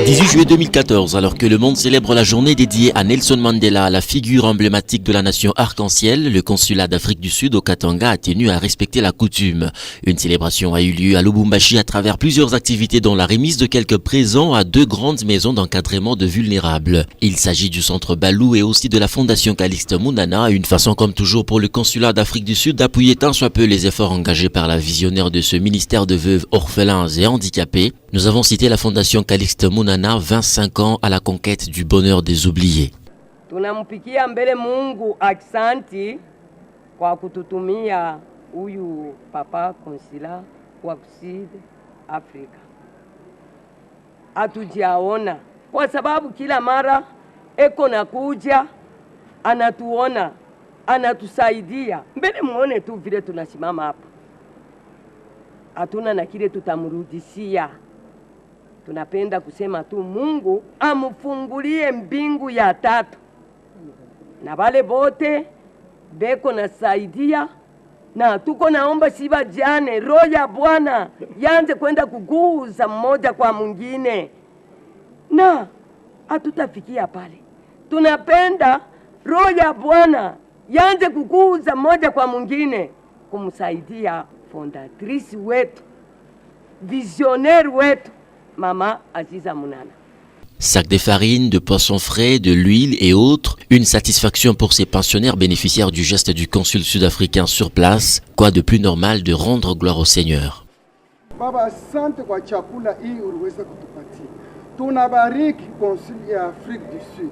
18 juillet 2014, alors que le monde célèbre la journée dédiée à Nelson Mandela, la figure emblématique de la nation arc-en-ciel, le consulat d'Afrique du Sud au Katanga a tenu à respecter la coutume. Une célébration a eu lieu à Lubumbashi à travers plusieurs activités dont la remise de quelques présents à 2 grandes maisons d'encadrement de vulnérables. Il s'agit du centre Balou et aussi de la fondation Calixte Munana, une façon comme toujours pour le consulat d'Afrique du Sud d'appuyer tant soit peu les efforts engagés par la visionnaire de ce ministère de veuves, orphelins et handicapés. Nous avons cité la fondation Calixte Munana, 25 ans à la conquête du bonheur des oubliés. Tunampikia mbele Mungu aksanti kwa kututumia huyu papa konsila wa Kusini Afrika. Hatujaona kwa sababu kila mara eko na kuja anatuona, anatusaidia. Mbele muone tu vile tunasimama hapa. Hatuna na kile tutamrudishia. Tunapenda kusema tu Mungu amufungulie mbingu ya tatu. Na wale bote beko na saidia na tuko naomba siba jane roho ya Bwana yanze kwenda kuguza mmoja kwa mwingine. Na hatutafikia pale. Tunapenda roho ya Bwana yanze kuguza mmoja kwa mwingine kumsaidia fondatrice wetu, visionnaire wetu, Mama Aziza Munana. Sacs de farine, de poissons frais, de l'huile et autres, une satisfaction pour ces pensionnaires bénéficiaires du geste du consul sud-africain sur place. Quoi de plus normal de rendre gloire au Seigneur. Baba, asante kwa chakula hii uliweza kutupatia. Tunabariki konsuli ya Afrika du Sud.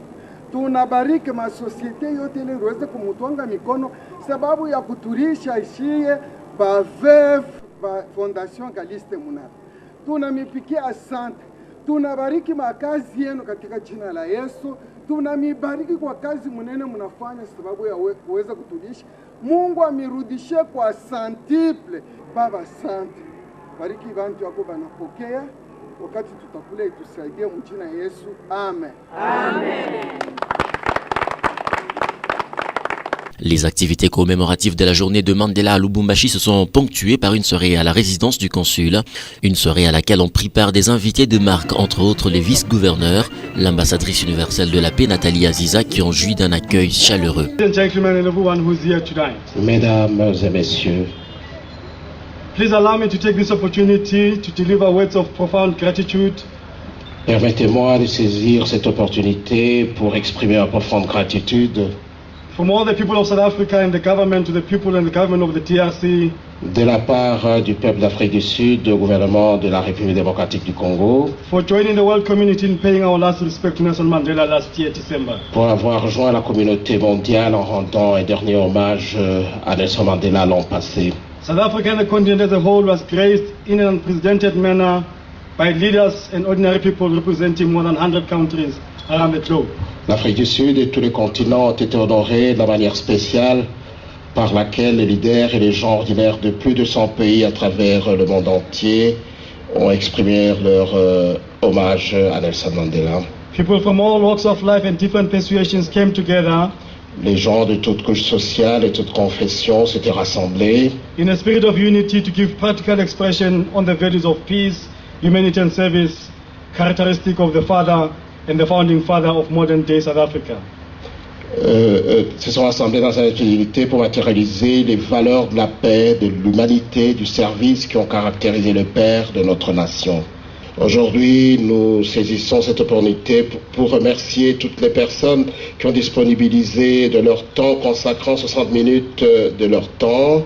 Tunabariki masosiete yote ile uliweza kumutwanga mikono sababu ya kuturisha ishie bavef ba Fondation Calixte Munana. Tunamipikia asante. Tunabariki makazi yenu katika jina la Yesu. Tunamibariki kwa kazi mnene mnafanya sababu ya kuweza kutulisha. Mungu amirudishe kwa santiple. Baba asante. Bariki bantu wako banapokea. Wakati tutakula itusaidie mjina Yesu. Amen. Amen. Les activités commémoratives de la journée de Mandela à Lubumbashi se sont ponctuées par une soirée à la résidence du consul. Une soirée à laquelle ont pris part des invités de marque, entre autres les vice-gouverneurs, l'ambassadrice universelle de la paix Nathalie Aziza, qui ont joui d'un accueil chaleureux. Mesdames et messieurs, please allow me to take this opportunity to deliver words of profound gratitude. Permettez-moi de saisir cette opportunité pour exprimer une profonde gratitude from all the people of South Africa and the government to the people and the government of the DRC. De la part du peuple d'Afrique du Sud, du gouvernement de la République démocratique du Congo, for joining the world community in paying our last respect to Nelson Mandela last year, December. Pour avoir rejoint la communauté mondiale en rendant un dernier hommage à Nelson Mandela l'an passé. South Africa and the continent as a whole was graced in an unprecedented manner by leaders and ordinary people representing more than 100 countries around the globe. L'Afrique du Sud et tous les continents ont été honorés de la manière spéciale par laquelle les leaders et les gens ordinaires de plus de 100 pays à travers le monde entier ont exprimé leur hommage à Nelson Mandela. People from all walks of life and different persuasions came together. Les gens de toutes couches sociales et toutes confessions s'étaient rassemblés in a spirit of unity to give practical expression on the values of peace, humanity and service, characteristic of the father and the founding father of modern day South Africa. Se sont rassemblés dans une unité pour matérialiser les valeurs de la paix, de l'humanité, du service qui ont caractérisé le père de notre nation. Aujourd'hui, nous saisissons cette opportunité pour remercier toutes les personnes qui ont disponibilisé de leur temps, consacrant 60 minutes de leur temps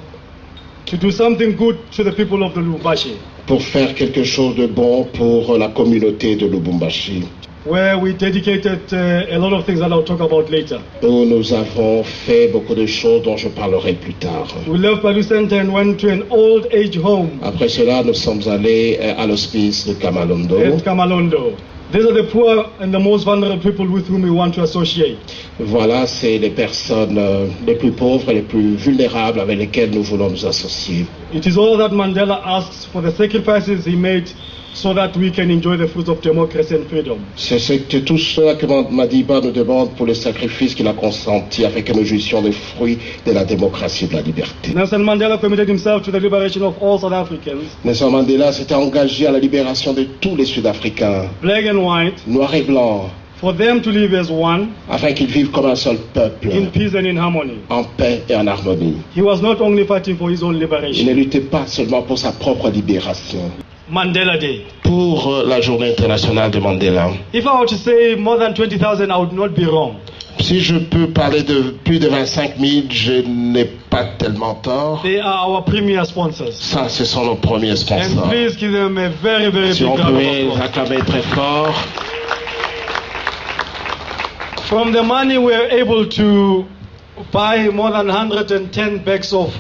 to do something good to the people of the Lubumbashi. Pour faire quelque chose de bon pour la communauté de Lubumbashi. Where we dedicated a lot of things that I'll talk about later. Où nous avons fait beaucoup de choses dont je parlerai plus tard. We left Balou Center and went to an old age home. Après cela, nous sommes allés à l'hospice de Kamalondo. At Kamalondo. These are the poor and the most vulnerable people with whom we want to associate. Voilà, c'est les personnes les plus pauvres et les plus vulnérables avec lesquelles nous voulons nous associer. It is all that Mandela asks for the sacrifices he made so that we can enjoy the fruits of democracy and freedom. C'est tout cela que Madiba nous demande pour le sacrifice qu'il a consenti afin que nous jouissions des fruits de la démocratie et de la liberté. Nelson Mandela committed himself to the liberation of all South Africans, Nelson Mandela s'était engagé à la libération de tous les Sud-Africains, black and white, noirs et blancs, for them to live as one, afin qu'ils vivent comme un seul peuple, in peace and in harmony. en paix et en harmonie. He was not only fighting for his own Il ne liberation. luttait pas seulement pour sa propre libération. Mandela Day. Pour la journée internationale de Mandela, If I were to say more than 20,000, I would not be wrong. si je peux parler de plus de 25 000, je n'ai pas tellement tort. They are our premier sponsors. Ça, ce sont nos premiers And sponsors. please give them a very, very Si big on round peut of les applause. acclamer très fort. From the money we are able to buy more than 110 bags of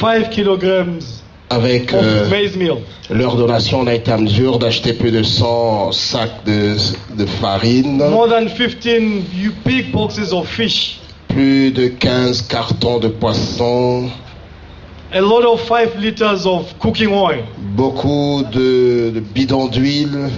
5 kilograms Avec of maize meal. leur donation, on a été en mesure d'acheter plus de 100 sacs de farine, More than 15 big boxes of fish. plus de 15 cartons de poissons, A lot of 5 liters of cooking oil. beaucoup de bidons d'huile.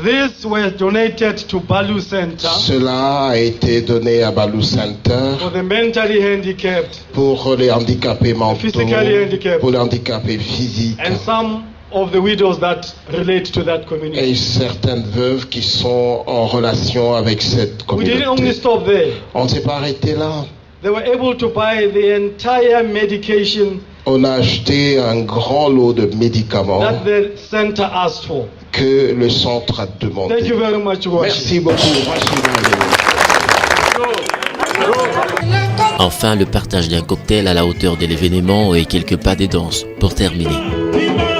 This was donated to Balu Center Cela a été donné à Balu Center for the mentally handicapped pour les handicapés mentaux, Physically handicapped. pour les handicapés physiques and some of the widows that relate to that community. et certaines veuves qui sont en relation avec cette We didn't only communauté. stop there. On ne s'est pas arrêté là. They were able to buy the entire medication On a acheté un grand lot de médicaments that the center asked for. que le centre a Thank you demandé. very much, Washi. Merci beaucoup. Enfin, le partage d'un cocktail à la hauteur de l'événement et quelques pas de danse pour terminer. Viva